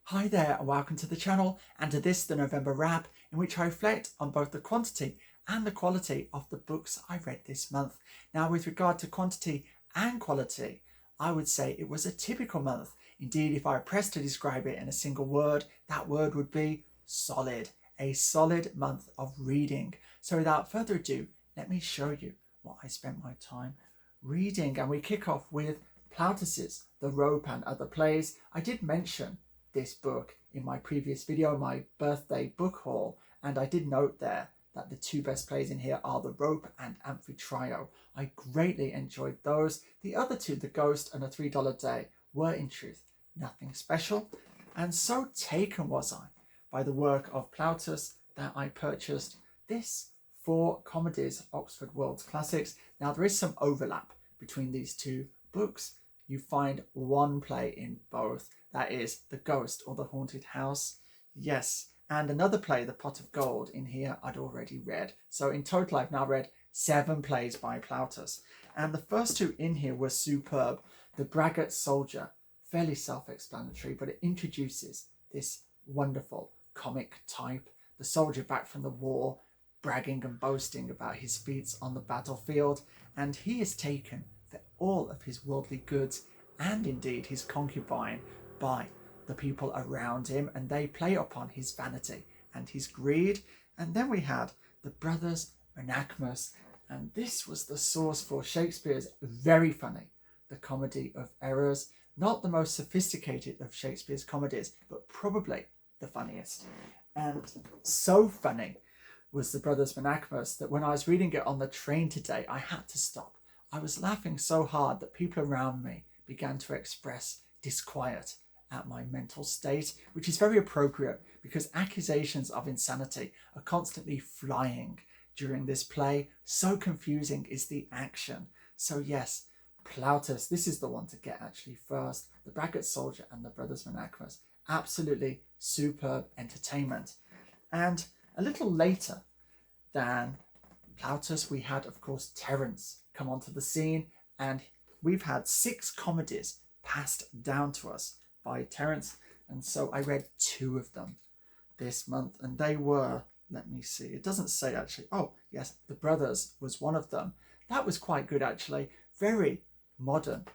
Hi there and welcome to the channel and to this, the November wrap, in which I reflect on both the quantity and the quality of the books I read this month. Now, with regard to quantity and quality, I would say it was a typical month. Indeed, if I were pressed to describe it in a single word, that word would be solid. A solid month of reading. So without further ado, let me show you what I spent my time reading. And we kick off with Plautus's The Rope and Other Plays. I did mention this book in my previous video, my birthday book haul, and I did note there that the two best plays in here are The Rope and Amphitryo. I greatly enjoyed those. The other two, The Ghost and A $3 Day, were in truth nothing special, and so taken was I by the work of Plautus that I purchased this for Comedies, Oxford World's Classics. Now, there is some overlap between these two books. You find one play in both. That is The Ghost or The Haunted House. Yes, and another play, The Pot of Gold, in here I'd already read. So in total, I've now read 7 plays by Plautus. And the first two in here were superb. The Braggart Soldier, fairly self-explanatory, but it introduces this wonderful comic type. The soldier back from the war, bragging and boasting about his feats on the battlefield. And he is taken for all of his worldly goods and indeed his concubine by the people around him, and they play upon his vanity and his greed. And then we had the brothers Menachmus, and this was the source for Shakespeare's very funny The Comedy of Errors. Not the most sophisticated of Shakespeare's comedies, but probably the funniest. And so funny was the brothers Menachmus that when I was reading it on the train today, I had to stop. I was laughing so hard that people around me began to express disquiet at my mental state, which is very appropriate because accusations of insanity are constantly flying during this play. So confusing is the action. So yes, Plautus, this is the one to get actually first. The Braggart Soldier and the brothers Menachmus. Absolutely superb entertainment. And a little later than Plautus, we had, of course, Terence come onto the scene, and we've had 6 comedies passed down to us by Terence, and so I read 2 of them this month, and they were, let me see, it doesn't say actually, oh yes, The Brothers was one of them. That was quite good actually, very modern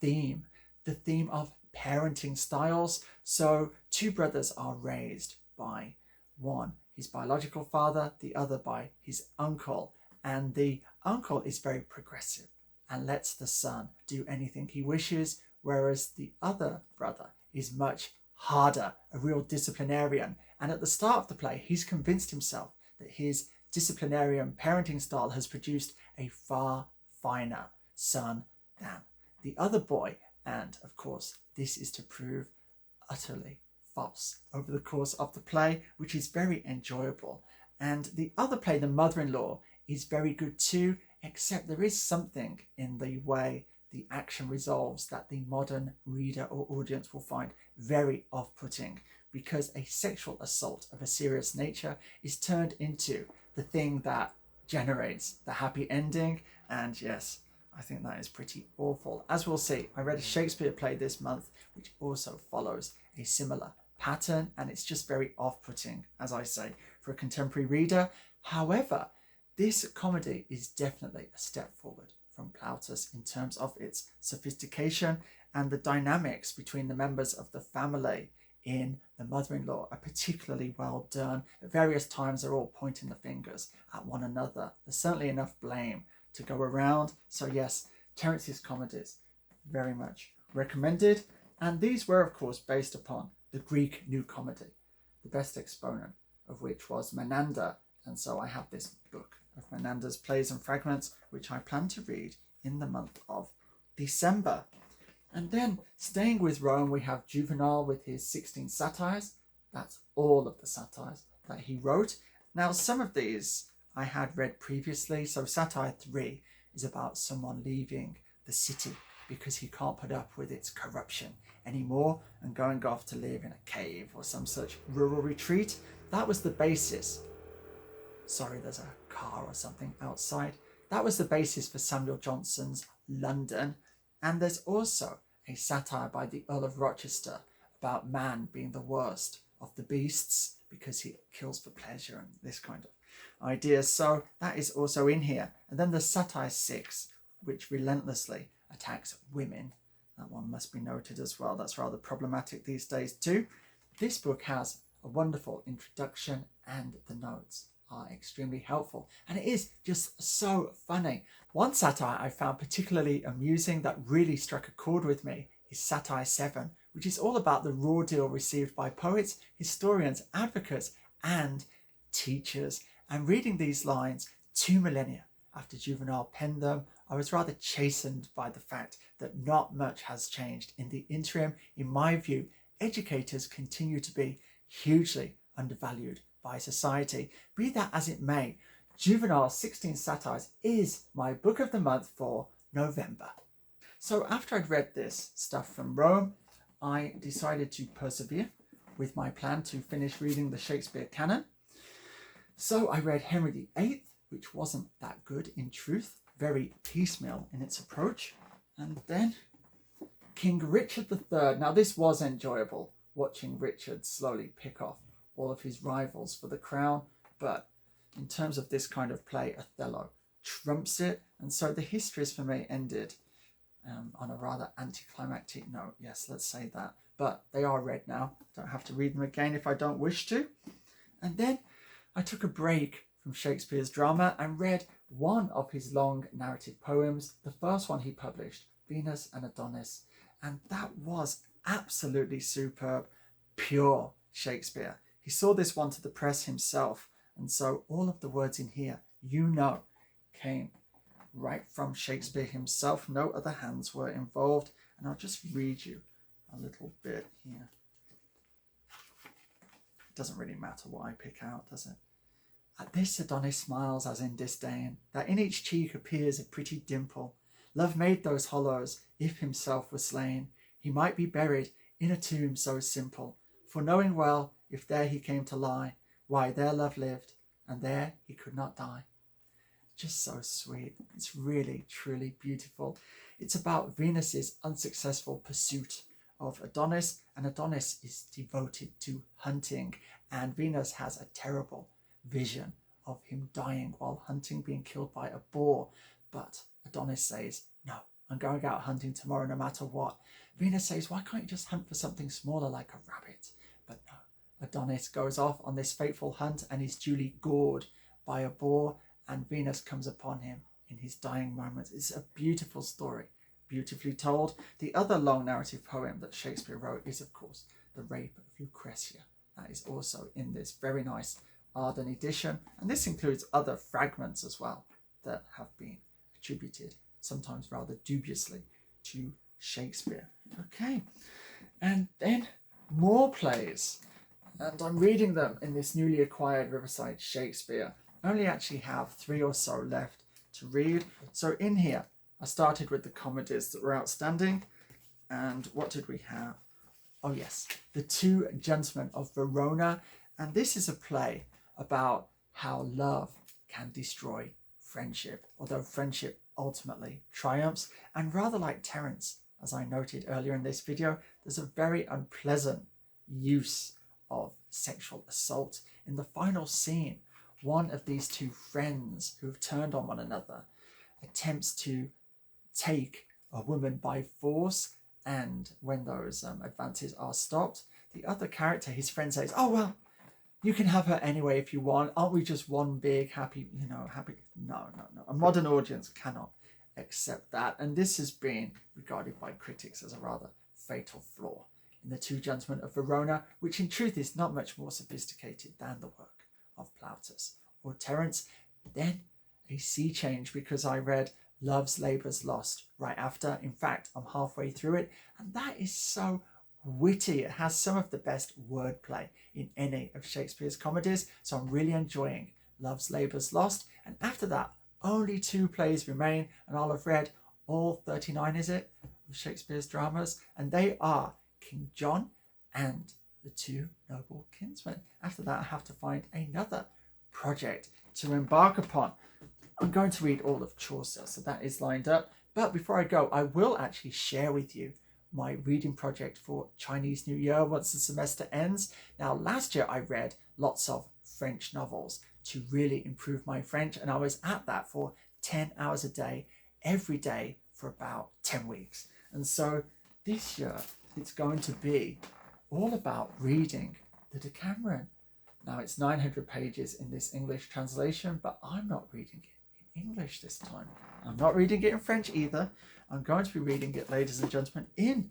theme, the theme of parenting styles. So 2 brothers are raised by one, his biological father, the other by his uncle, and the uncle is very progressive and lets the son do anything he wishes, whereas the other brother is much harder, a real disciplinarian. And at the start of the play, he's convinced himself that his disciplinarian parenting style has produced a far finer son than the other boy. And of course, this is to prove utterly false over the course of the play, which is very enjoyable. And the other play, The Mother-in-Law, is very good too, except there is something in the way the action resolves that the modern reader or audience will find very off-putting, because a sexual assault of a serious nature is turned into the thing that generates the happy ending. And yes, I think that is pretty awful. As we'll see, I read a Shakespeare play this month which also follows a similar pattern, and it's just very off-putting, as I say, for a contemporary reader. However, this comedy is definitely a step forward from Plautus in terms of its sophistication, and the dynamics between the members of the family in The Mother-in-Law are particularly well done. At various times they're all pointing the fingers at one another. There's certainly enough blame to go around. So yes, Terence's comedies, very much recommended. And these were of course based upon the Greek New Comedy, the best exponent of which was Menander. And so I have this book of Menander's plays and fragments, which I plan to read in the month of December. And then, staying with Rome, we have Juvenal with his 16 satires. That's all of the satires that he wrote. Now, some of these I had read previously. So Satire 3 is about someone leaving the city because he can't put up with its corruption anymore and going off to live in a cave or some such rural retreat. That was the basis. Sorry, there's a car or something outside. That was the basis for Samuel Johnson's London. And there's also a satire by the Earl of Rochester about man being the worst of the beasts because he kills for pleasure and this kind of ideas. So that is also in here. And then the Satires 6, which relentlessly attacks women. That one must be noted as well. That's rather problematic these days too. This book has a wonderful introduction and the notes are extremely helpful. And it is just so funny. One satire I found particularly amusing that really struck a chord with me is Satire 7, which is all about the raw deal received by poets, historians, advocates, and teachers. And reading these lines 2 millennia after Juvenal penned them, I was rather chastened by the fact that not much has changed. In the interim, in my view, educators continue to be hugely undervalued by society. Be that as it may, Juvenal's 16 Satires is my book of the month for November. So after I'd read this stuff from Rome, I decided to persevere with my plan to finish reading the Shakespeare canon. So I read Henry VIII, which wasn't that good in truth, very piecemeal in its approach. And then King Richard III. Now this was enjoyable, watching Richard slowly pick off all of his rivals for the crown. But in terms of this kind of play, Othello trumps it. And so the histories for me ended on a rather anticlimactic note. Yes, let's say that. But they are read now. Don't have to read them again if I don't wish to. And then I took a break from Shakespeare's drama and read one of his long narrative poems, the first one he published, Venus and Adonis. And that was absolutely superb, pure Shakespeare. He saw this one to the press himself. And so all of the words in here, came right from Shakespeare himself. No other hands were involved. And I'll just read you a little bit here. It doesn't really matter what I pick out, does it? At this Adonis smiles as in disdain, that in each cheek appears a pretty dimple. Love made those hollows, if himself were slain, he might be buried in a tomb so simple. For knowing well, if there he came to lie, why there love lived, and there he could not die. Just so sweet. It's really, truly beautiful. It's about Venus's unsuccessful pursuit of Adonis, and Adonis is devoted to hunting, and Venus has a terrible vision of him dying while hunting, being killed by a boar. But Adonis says, no, I'm going out hunting tomorrow no matter what. Venus says, why can't you just hunt for something smaller like a rabbit? But no, Adonis goes off on this fateful hunt and is duly gored by a boar, and Venus comes upon him in his dying moments. It's a beautiful story, beautifully told. The other long narrative poem that Shakespeare wrote is, of course, The Rape of Lucretia. That is also in this very nice Arden edition, and this includes other fragments as well that have been attributed, sometimes rather dubiously, to Shakespeare. Okay, and then more plays, and I'm reading them in this newly acquired Riverside Shakespeare. I only actually have 3 or so left to read. So in here, I started with the comedies that were outstanding, and what did we have? Oh yes, The Two Gentlemen of Verona, and this is a play about how love can destroy friendship, although friendship ultimately triumphs. And rather like Terence, as I noted earlier in this video, there's a very unpleasant use of sexual assault. In the final scene, one of these two friends who have turned on one another attempts to take a woman by force, and when those advances are stopped, the other character, his friend, says, oh well, you can have her anyway if you want. Aren't we just one big happy, happy? No. A modern audience cannot accept that. And this has been regarded by critics as a rather fatal flaw in The Two Gentlemen of Verona, which in truth is not much more sophisticated than the work of Plautus or Terence. Then a sea change, because I read Love's Labour's Lost right after. In fact, I'm halfway through it, and that is so witty. It has some of the best wordplay in any of Shakespeare's comedies, so I'm really enjoying Love's Labour's Lost. And after that, only 2 plays remain, and I'll have read all 39, is it, of Shakespeare's dramas, and they are King John and The Two Noble Kinsmen. After that, I have to find another project to embark upon. I'm going to read all of Chaucer, so that is lined up. But before I go, I will actually share with you my reading project for Chinese New Year once the semester ends. Now, last year I read lots of French novels to really improve my French, and I was at that for 10 hours a day, every day for about 10 weeks. And so this year it's going to be all about reading the Decameron. Now, it's 900 pages in this English translation, but I'm not reading it in English this time. I'm not reading it in French either. I'm going to be reading it, ladies and gentlemen, in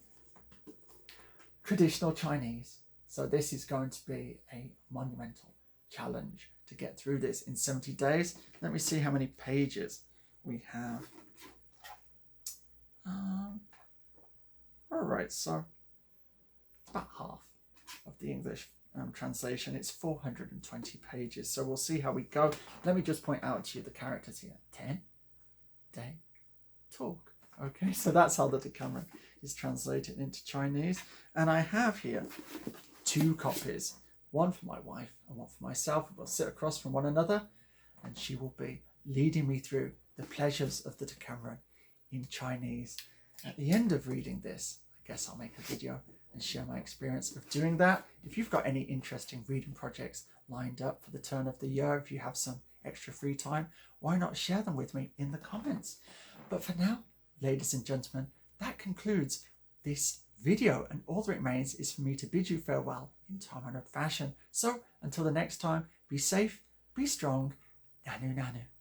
traditional Chinese. So this is going to be a monumental challenge to get through this in 70 days. Let me see how many pages we have. All right, so it's about half of the English translation. It's 420 pages, so we'll see how we go. Let me just point out to you the characters here. 10-day talk. Okay, so that's how the Decameron is translated into Chinese. And I have here 2 copies, one for my wife and one for myself. We'll sit across from one another, and she will be leading me through the pleasures of the Decameron in Chinese. At the end of reading this, I guess I'll make a video and share my experience of doing that. If you've got any interesting reading projects lined up for the turn of the year, if you have some extra free time, why not share them with me in the comments? But for now, ladies and gentlemen, that concludes this video, and all that remains is for me to bid you farewell in time-honored fashion. So until the next time, be safe, be strong, nanu nanu.